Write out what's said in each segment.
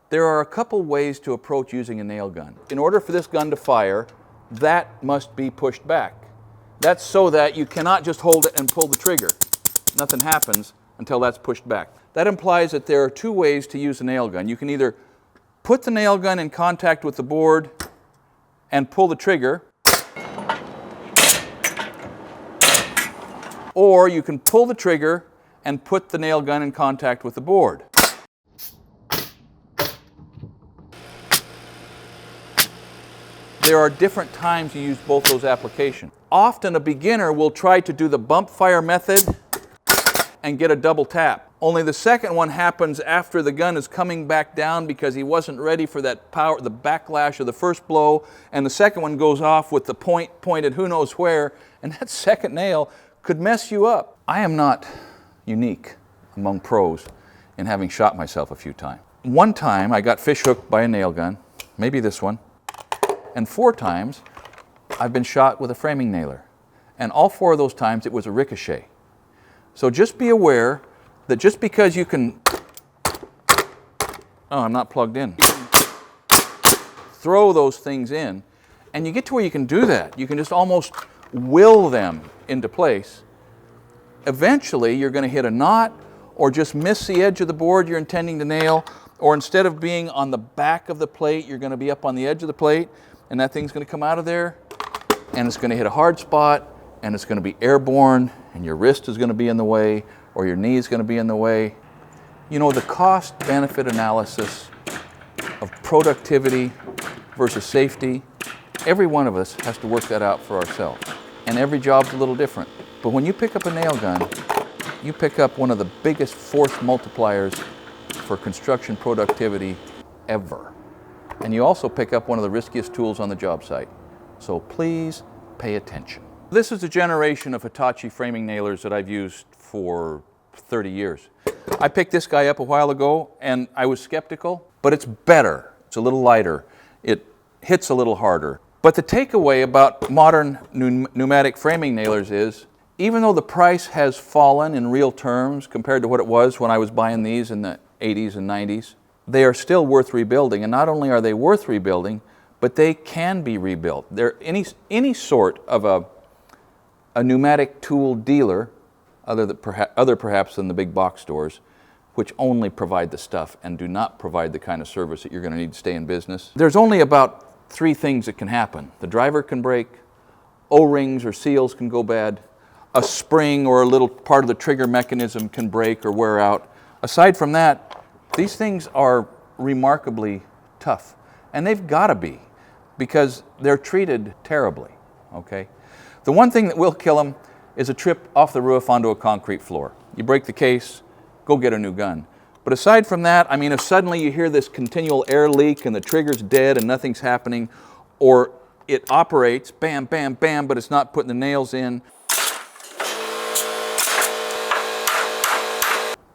There are a couple ways to approach using a nail gun. In order for this gun to fire, that must be pushed back. That's so that you cannot just hold it and pull the trigger. Nothing happens until that's pushed back. That implies that there are two ways to use a nail gun. You can either put the nail gun in contact with the board and pull the trigger, or you can pull the trigger and put the nail gun in contact with the board. There are different times you use both those applications. Often a beginner will try to do the bump fire method and get a double tap. Only the second one happens after the gun is coming back down because he wasn't ready for that power, the backlash of the first blow, and the second one goes off with the point pointed who knows where, and that second nail could mess you up. I am not unique among pros in having shot myself a few times. One time I got fish hooked by a nail gun, maybe this one, and 4 times I've been shot with a framing nailer. And all 4 of those times it was a ricochet. So just be aware that just because you can, oh, I'm not plugged in, throw those things in, and you get to where you can do that. You can just almost will them into place. Eventually you're going to hit a knot or just miss the edge of the board you're intending to nail, or instead of being on the back of the plate, you're going to be up on the edge of the plate, and that thing's going to come out of there, and it's going to hit a hard spot, and it's going to be airborne, and your wrist is going to be in the way, or your knee is going to be in the way. You know, the cost-benefit analysis of productivity versus safety, every one of us has to work that out for ourselves. And every job's a little different. But when you pick up a nail gun, you pick up one of the biggest force multipliers for construction productivity ever. And you also pick up one of the riskiest tools on the job site. So please pay attention. This is a generation of Hitachi framing nailers that I've used for 30 years. I picked this guy up a while ago and I was skeptical, but it's better. It's a little lighter. It hits a little harder. But the takeaway about modern pneumatic framing nailers is, even though the price has fallen in real terms compared to what it was when I was buying these in the 80s and 90s, they are still worth rebuilding. And not only are they worth rebuilding, but they can be rebuilt. They're any sort of a pneumatic tool dealer, other perhaps than the big box stores, which only provide the stuff and do not provide the kind of service that you're going to need to stay in business. There's only about 3 things that can happen. The driver can break, O-rings or seals can go bad, a spring or a little part of the trigger mechanism can break or wear out. Aside from that, these things are remarkably tough. And they've got to be, because they're treated terribly, okay? The one thing that will kill them is a trip off the roof onto a concrete floor. You break the case, go get a new gun. But aside from that, I mean, if suddenly you hear this continual air leak and the trigger's dead and nothing's happening, or it operates, bam, bam, bam, but it's not putting the nails in.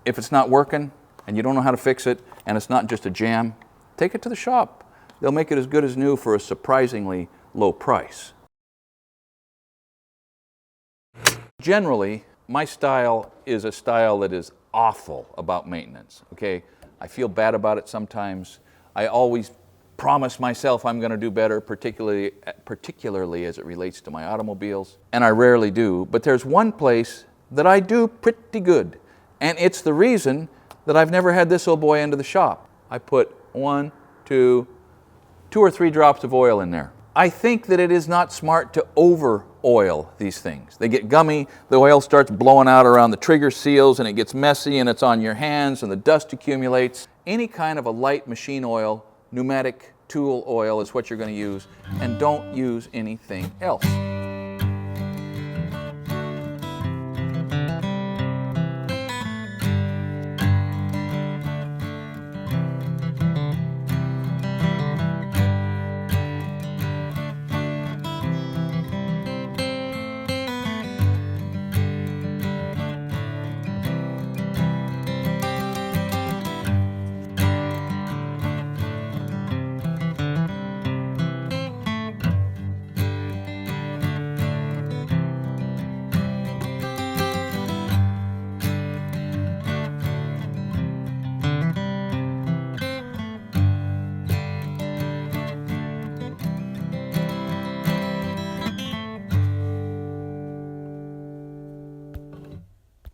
If it's not working and you don't know how to fix it and it's not just a jam, take it to the shop. They'll make it as good as new for a surprisingly low price. Generally, my style is a style that is awful about maintenance, okay? I feel bad about it sometimes. I always promise myself I'm going to do better, particularly as it relates to my automobiles, and I rarely do. But there's one place that I do pretty good, and it's the reason that I've never had this old boy into the shop. I put 2 or 3 drops of oil in there. I think that it is not smart to over-oil these things. They get gummy, the oil starts blowing out around the trigger seals, and it gets messy, and it's on your hands, and the dust accumulates. Any kind of a light machine oil, pneumatic tool oil is what you're going to use, and don't use anything else.